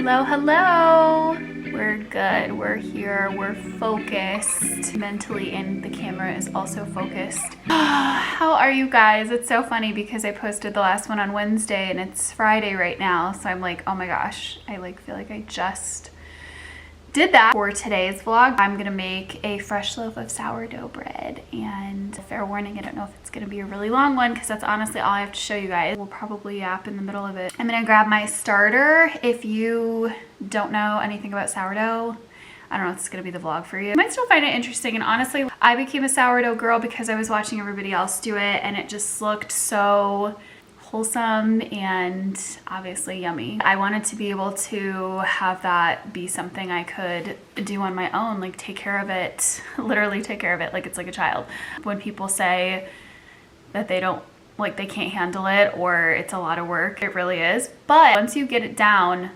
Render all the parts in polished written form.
Hello, hello. We're good, we're here, we're focused. Mentally, and the camera is also focused. How are you guys? It's so funny because I posted the last one on Wednesday and it's Friday right now. So I'm like, oh my gosh, I feel like I just did that. For today's vlog, I'm gonna make a fresh loaf of sourdough bread, and fair warning, I don't know if it's gonna be a really long one because that's honestly all I have to show you guys. We'll probably yap in the middle of it. I'm gonna grab my starter. If you don't know anything about sourdough, I don't know if it's gonna be the vlog for you. You might still find it interesting, and honestly, I became a sourdough girl because I was watching everybody else do it and it just looked so wholesome and obviously yummy. I wanted to be able to have that be something I could do on my own, like take care of it, literally take care of it like it's like a child. When people say that they don't, like they can't handle it or it's a lot of work, it really is. But once you get it down,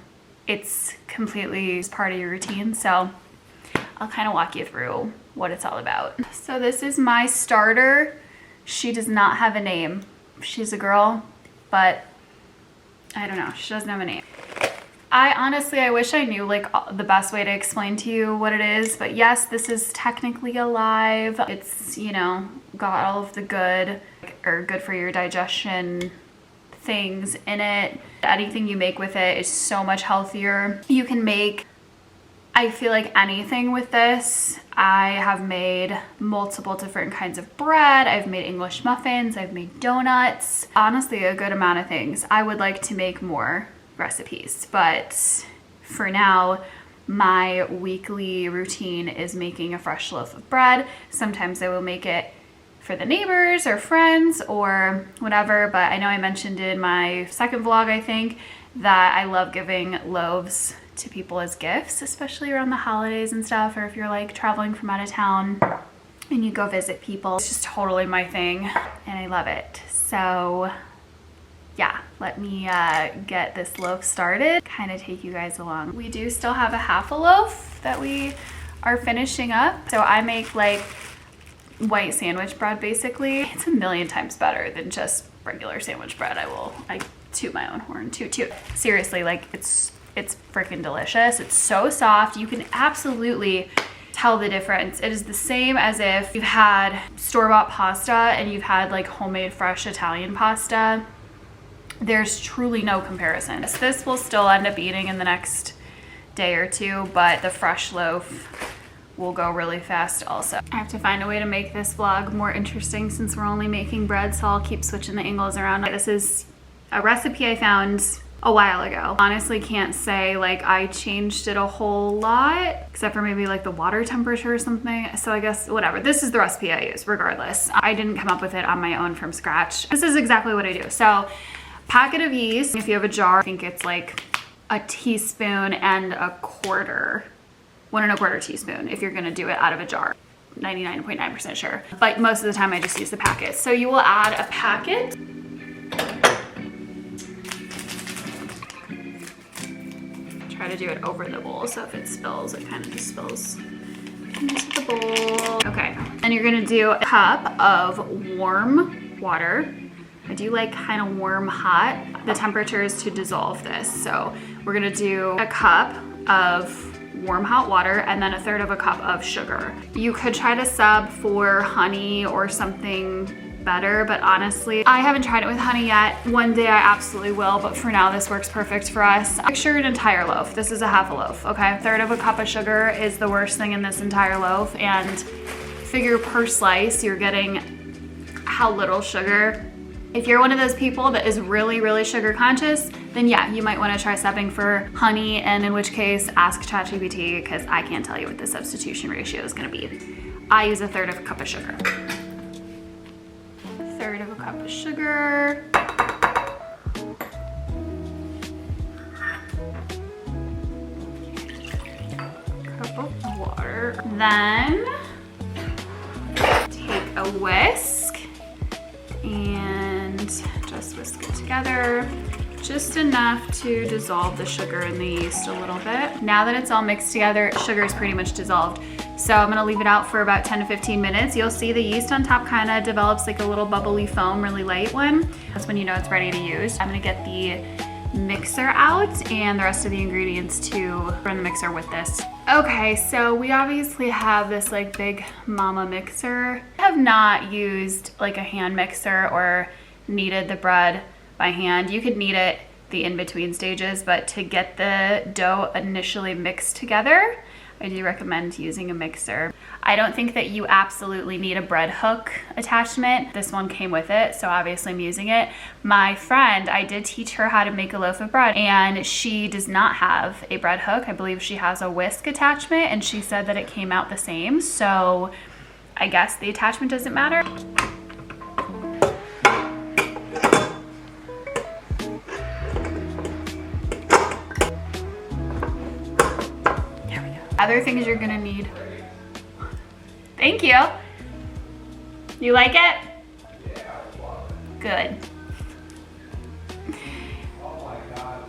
it's completely part of your routine. So I'll kind of walk you through what it's all about. So this is my starter. She does not have a name. She's a girl, but I don't know, she doesn't have a name. I wish I knew like the best way to explain to you what it is, but yes, this is technically alive. It's, you know, got all of the good for your digestion things in it. Anything you make with it is so much healthier. You can make, I feel like, anything with this. I have made multiple different kinds of bread. I've made English muffins. I've made donuts. Honestly, a good amount of things. I would like to make more recipes, but for now, my weekly routine is making a fresh loaf of bread. Sometimes I will make it for the neighbors or friends or whatever, but I know I mentioned in my second vlog, I think, that I love giving loaves to people as gifts, especially around the holidays and stuff, or if you're like traveling from out of town and you go visit people. It's just totally my thing and I love it. So yeah, let me get this loaf started, kind of take you guys along. We do still have a half a loaf that we are finishing up. So I make like white sandwich bread basically. It's a million times better than just regular sandwich bread. I toot my own horn, toot. Seriously, like it's freaking delicious. It's so soft. You can absolutely tell the difference. It is the same as if you've had store-bought pasta and you've had like homemade fresh Italian pasta. There's truly no comparison. This will still end up eating in the next day or two, but the fresh loaf will go really fast also. I have to find a way to make this vlog more interesting since we're only making bread, so I'll keep switching the angles around. This is a recipe I found a while ago. Honestly, can't say like I changed it a whole lot, except for maybe like the water temperature or something. So I guess whatever. This is the recipe I use regardless. I didn't come up with it on my own from scratch. This is exactly what I do. So packet of yeast, if you have a jar, I think it's like a teaspoon and a quarter, 1 1/4 teaspoon if you're gonna do it out of a jar. 99.9% sure. But most of the time I just use the packet. So you will add a packet. Try to do it over the bowl, so if it spills, it kind of just spills into the bowl. Okay, and you're gonna do a cup of warm water. I do like kind of warm hot. The temperature is to dissolve this, so we're gonna do a cup of warm hot water and then 1/3 of a cup of sugar. You could try to sub for honey or something better, but honestly, I haven't tried it with honey yet. One day I absolutely will, but for now this works perfect for us. Picture an entire loaf. This is a half a loaf, okay? 1/3 of a cup of sugar is the worst thing in this entire loaf, and figure per slice you're getting how little sugar. If you're one of those people that is really, really sugar conscious, then yeah, you might want to try subbing for honey, and in which case ask ChatGPT, because I can't tell you what the substitution ratio is going to be. I use 1/3 of a cup of sugar. 1/3 of a cup of sugar. Cup of water. Then take a whisk and just whisk it together. Just enough to dissolve the sugar and the yeast a little bit. Now that it's all mixed together, sugar is pretty much dissolved. So I'm gonna leave it out for about 10 to 15 minutes. You'll see the yeast on top kind of develops like a little bubbly foam, really light one. That's when you know it's ready to use. I'm gonna get the mixer out and the rest of the ingredients to run the mixer with this. Okay, so we obviously have this like big mama mixer. I have not used like a hand mixer or kneaded the bread by hand. You could knead it the in-between stages, but to get the dough initially mixed together, I do recommend using a mixer. I don't think that you absolutely need a bread hook attachment. This one came with it, so obviously I'm using it. My friend, I did teach her how to make a loaf of bread, and she does not have a bread hook. I believe she has a whisk attachment, and she said that it came out the same, so I guess the attachment doesn't matter. Other things you're gonna need. Thank you. You like it? Yeah, I love it. Good. Oh my God.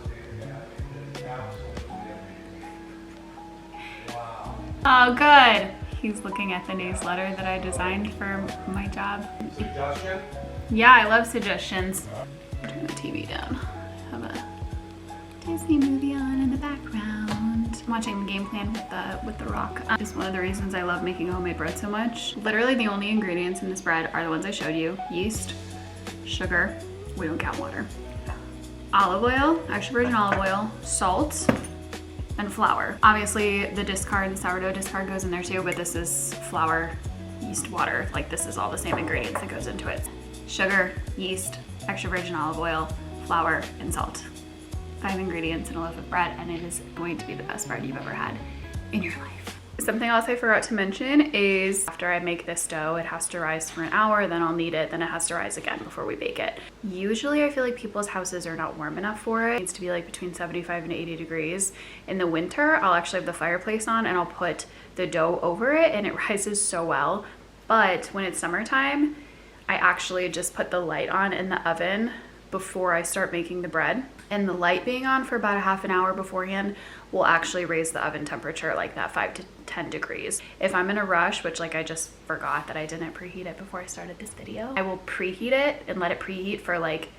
Wow. Oh, good. He's looking at the newsletter that I designed for my job. Suggestion? Yeah, I love suggestions. Turn the TV down. Have a Disney movie on in the background. I'm watching the game plan with the rock. Just one of the reasons I love making homemade bread so much. Literally the only ingredients in this bread are the ones I showed you. Yeast, sugar, we don't count water, olive oil, extra virgin olive oil, salt, and flour. Obviously the discard, the sourdough discard goes in there too, but this is flour, yeast, water. Like this is all the same ingredients that goes into it. Sugar, yeast, extra virgin olive oil, flour, and salt. 5 ingredients in a loaf of bread, and it is going to be the best bread you've ever had in your life. Something else I forgot to mention is after I make this dough, it has to rise for an hour, then I'll knead it, then it has to rise again before we bake it. Usually I feel like people's houses are not warm enough for it. It needs to be like between 75 and 80 degrees. In the winter, I'll actually have the fireplace on and I'll put the dough over it and it rises so well. But when it's summertime, I actually just put the light on in the oven before I start making the bread. And the light being on for about a half an hour beforehand will actually raise the oven temperature like that 5 to 10 degrees. If I'm in a rush, which like I just forgot that I didn't preheat it before I started this video, I will preheat it and let it preheat for like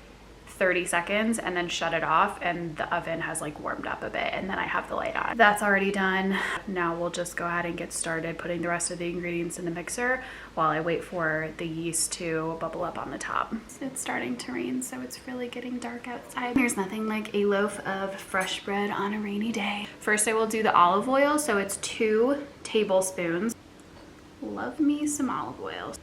30 seconds and then shut it off, and the oven has like warmed up a bit, and then I have the light on. That's already done. Now we'll just go ahead and get started putting the rest of the ingredients in the mixer while I wait for the yeast to bubble up on the top. It's starting to rain, so it's really getting dark outside. There's nothing like a loaf of fresh bread on a rainy day. First I will do the olive oil, so it's 2 tablespoons. Love me some olive oil.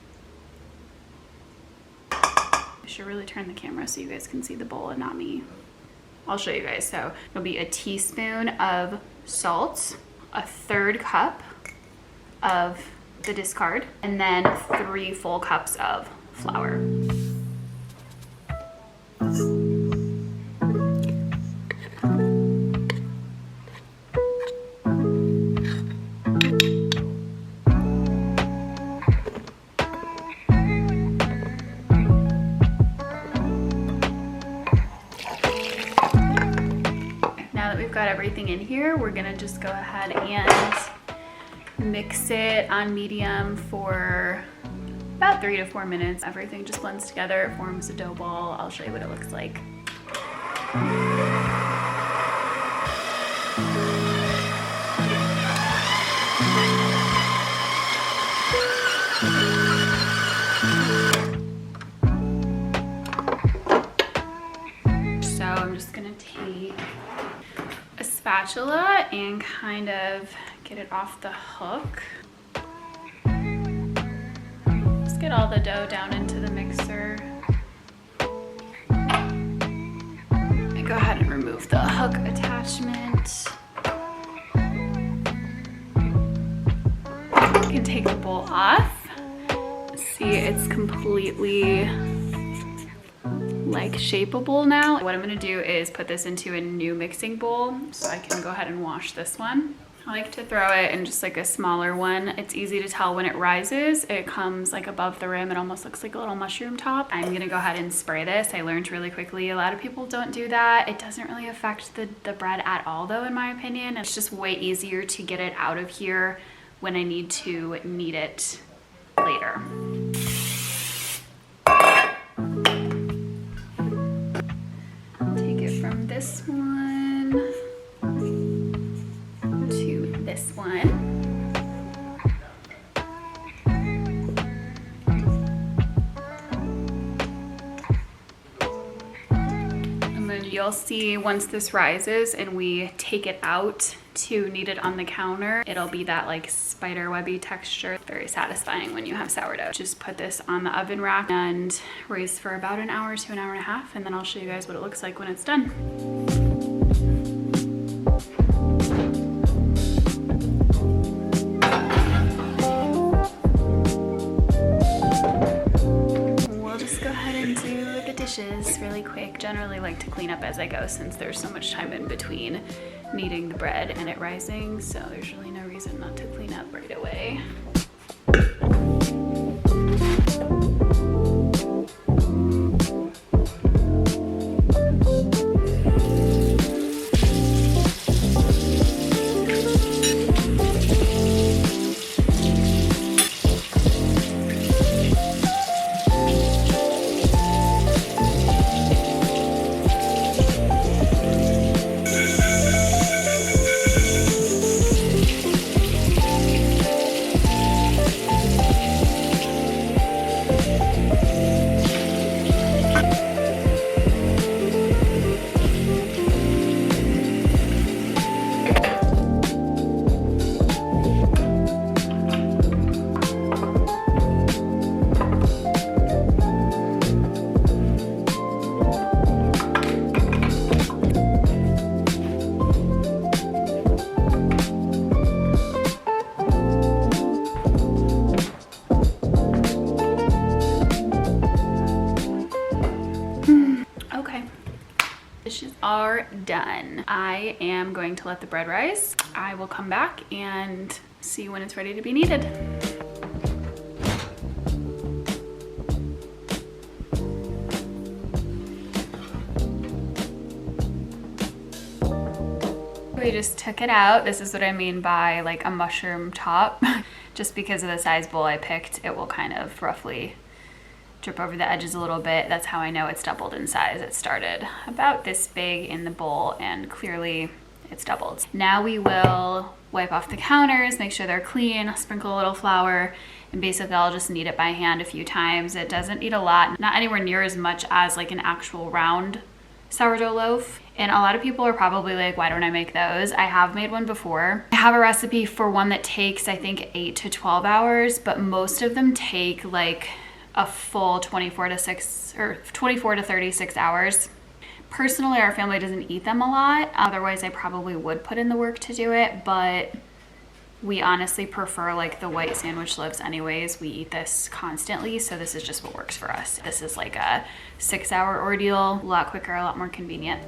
I should really turn the camera so you guys can see the bowl and not me. I'll show you guys. So it'll be a teaspoon of salt, a 1/3 cup of the discard, and then 3 full cups of flour. Got everything in here, we're gonna just go ahead and mix it on medium for about 3 to 4 minutes. Everything just blends together, it forms a dough ball. I'll show you what it looks like. So I'm just gonna take a spatula and kind of get it off the hook. Just get all the dough down into the mixer. And go ahead and remove the hook attachment. You can take the bowl off. See, it's completely like shapeable now. What I'm gonna do is put this into a new mixing bowl so I can go ahead and wash this one. I like to throw it in just like a smaller one. It's easy to tell when it rises. It comes like above the rim. It almost looks like a little mushroom top. I'm gonna go ahead and spray this. I learned really quickly a lot of people don't do that. It doesn't really affect the bread at all though, in my opinion. It's just way easier to get it out of here when I need to knead it later. Take it from this this one. You'll see once this rises and we take it out to knead it on the counter, it'll be that like spider webby texture. Very satisfying when you have sourdough. Just put this on the oven rack and raise for about an hour to an hour and a half, and then I'll show you guys what it looks like when it's done. Really quick. Generally like to clean up as I go since there's so much time in between kneading the bread and it rising, so there's really no reason not to clean up right away. Dishes are done. I am going to let the bread rise. I will come back and see when it's ready to be kneaded. We just took it out. This is what I mean by like a mushroom top. Just because of the size bowl I picked, it will kind of roughly drip over the edges a little bit. That's how I know it's doubled in size. It started about this big in the bowl and clearly it's doubled. Now we will wipe off the counters, make sure they're clean, sprinkle a little flour, and basically I'll just knead it by hand a few times. It doesn't need a lot, not anywhere near as much as like an actual round sourdough loaf. And a lot of people are probably like, why don't I make those? I have made one before. I have a recipe for one that takes, I think, 8 to 12 hours, but most of them take like a full 24 to 36 hours. Personally, our family doesn't eat them a lot. Otherwise, I probably would put in the work to do it, but we honestly prefer like the white sandwich loaves anyways. We eat this constantly, so this is just what works for us. This is like a 6-hour ordeal, a lot quicker, a lot more convenient.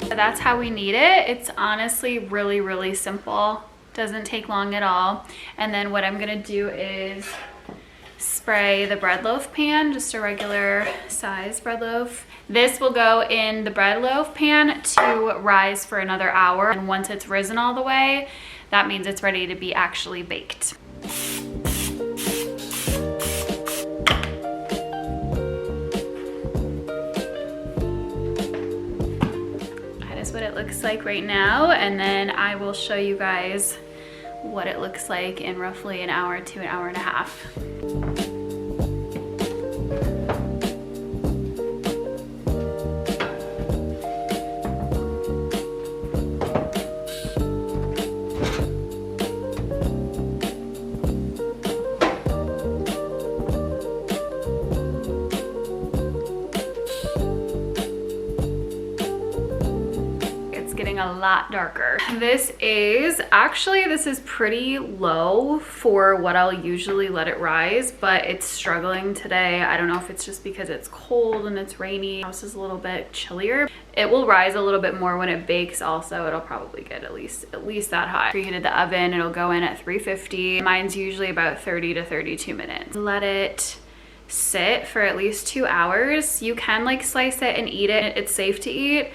That's how we knead it. It's honestly really, really simple. Doesn't take long at all. And then what I'm gonna do is spray the bread loaf pan, just a regular size bread loaf. This will go in the bread loaf pan to rise for another hour. And once it's risen all the way, that means it's ready to be actually baked. What it looks like right now, and then I will show you guys what it looks like in roughly an hour to an hour and a half. getting a lot darker. This is pretty low for what I'll usually let it rise, but it's struggling today. I don't know if it's just because it's cold and it's rainy. The house is a little bit chillier. It will rise a little bit more when it bakes also. It'll probably get at least that hot. Preheated the oven, it'll go in at 350. Mine's usually about 30 to 32 minutes. Let it sit for at least 2 hours. You can like slice it and eat it. It's safe to eat.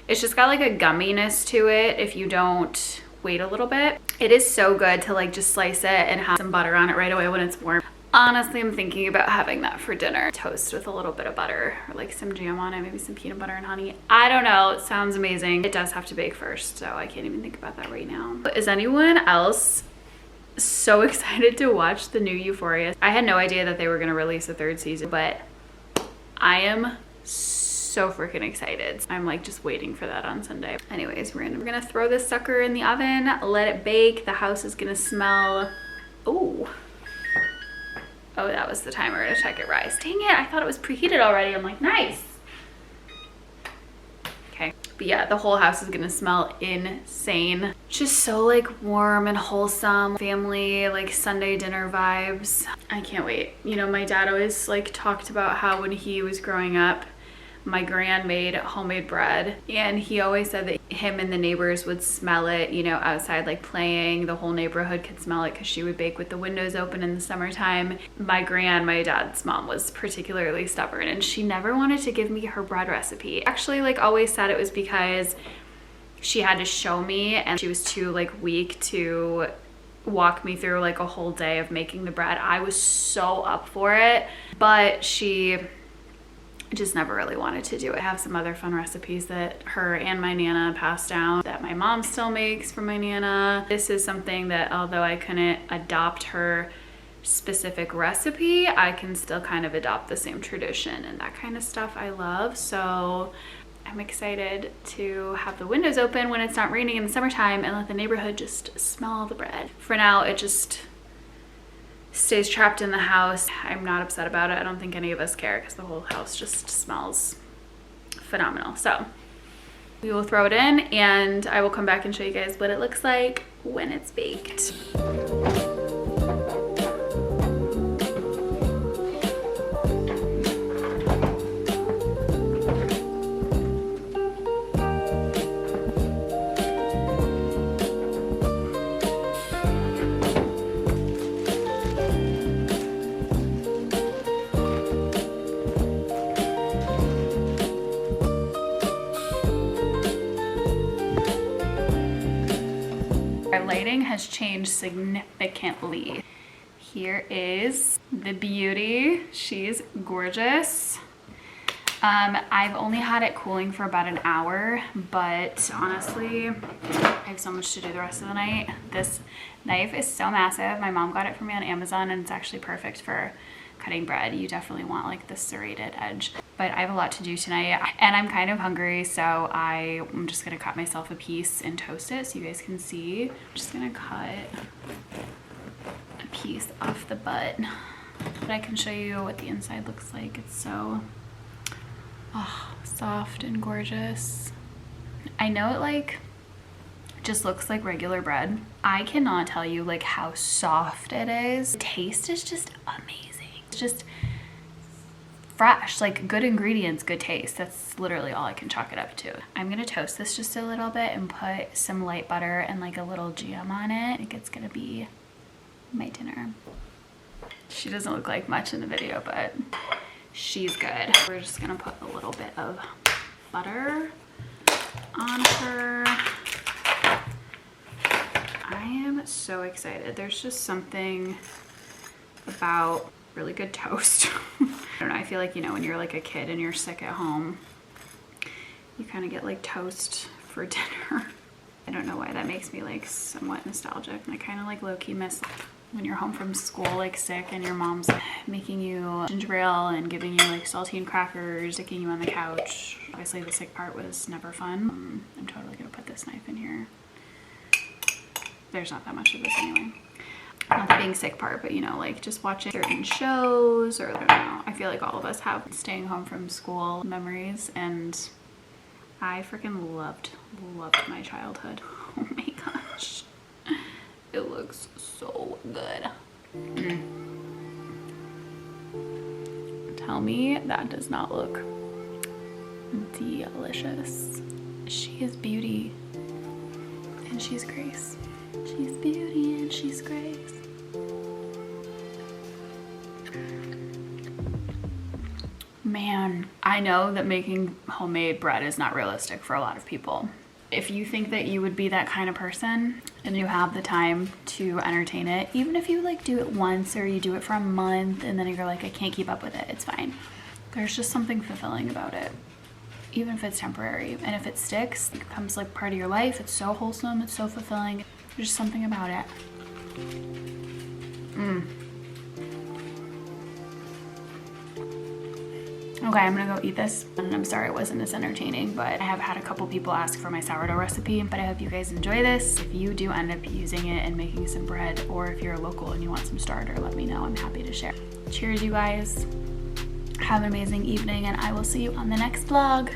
It's just got like a gumminess to it if you don't wait a little bit. It is so good to like just slice it and have some butter on it right away when it's warm. Honestly, I'm thinking about having that for dinner. Toast with a little bit of butter or like some jam on it, maybe some peanut butter and honey. I don't know, it sounds amazing. It does have to bake first, so I can't even think about that right now. Is anyone else so excited to watch the new Euphoria? I had no idea that they were gonna release a 3rd season, but I am so freaking excited. I'm like just waiting for that on Sunday. Anyways, we're gonna throw this sucker in the oven, let it bake. The house is gonna smell, oh, that was the timer to check it rise. Dang it, I thought it was preheated already. I'm like, nice. Okay, but yeah, the whole house is gonna smell insane. Just so like warm and wholesome, family, like Sunday dinner vibes. I can't wait. You know, my dad always like talked about how when he was growing up, my gran made homemade bread, and he always said that him and the neighbors would smell it, you know, outside like playing. The whole neighborhood could smell it because she would bake with the windows open in the summertime. My gran, my dad's mom, was particularly stubborn, and she never wanted to give me her bread recipe. Actually, like always said it was because she had to show me, and she was too like weak to walk me through like a whole day of making the bread. I was so up for it, but she just never really wanted to do it. I have some other fun recipes that her and my Nana passed down that my mom still makes from my Nana. This is something that, although I couldn't adopt her specific recipe, I can still kind of adopt the same tradition, and that kind of stuff I love. So I'm excited to have the windows open when it's not raining in the summertime and let the neighborhood just smell all the bread. For now, it just stays trapped in the house. I'm not upset about it. I don't think any of us care because the whole house just smells phenomenal. So we will throw it in, and I will come back and show you guys what it looks like when it's baked. Our lighting has changed significantly. Here is the beauty. She's gorgeous. I've only had it cooling for about an hour, but honestly, I have so much to do the rest of the night. This knife is so massive. My mom got it for me on Amazon, and it's actually perfect for cutting bread. You definitely want like the serrated edge. But I have a lot to do tonight, and I'm kind of hungry, so I'm just gonna cut myself a piece and toast it so you guys can see. I'm just gonna cut a piece off the butt, but I can show you what the inside looks like. It's so soft and gorgeous. I know it like just looks like regular bread. I cannot tell you like how soft it is. The taste is just amazing. It's just fresh, like good ingredients, good taste. That's literally all I can chalk it up to. I'm gonna toast this just a little bit and put some light butter and like a little jam on it. I think it's gonna be my dinner. She doesn't look like much in the video, but she's good. We're just gonna put a little bit of butter on her. I am so excited. There's just something about really good toast. I don't know, I feel like, you know, when you're like a kid and you're sick at home, you kind of get like toast for dinner. I don't know why that makes me like somewhat nostalgic. I kind of like low-key miss when you're home from school like sick and your mom's making you ginger ale and giving you like saltine crackers, sticking you on the couch. Obviously the sick part was never fun. I'm totally gonna put this knife in here. There's not that much of this anyway. Not the being sick part, but you know, like just watching certain shows, or I don't know. I feel like all of us have staying home from school memories, and I freaking loved my childhood. Oh my gosh. It looks so good. Tell me that does not look delicious. She is beauty and she's grace. She's beauty and she's grace. Man, I know that making homemade bread is not realistic for a lot of people. If you think that you would be that kind of person and you have the time to entertain it, even if you like do it once or you do it for a month and then you're like, I can't keep up with it, it's fine. There's just something fulfilling about it, even if it's temporary. And if it sticks, it becomes like part of your life. It's so wholesome, it's so fulfilling. There's just something about it. Okay, I'm gonna go eat this. And I'm sorry it wasn't as entertaining, but I have had a couple people ask for my sourdough recipe, but I hope you guys enjoy this. If you do end up using it and making some bread, or if you're local and you want some starter, let me know. I'm happy to share. Cheers, you guys. Have an amazing evening, and I will see you on the next vlog.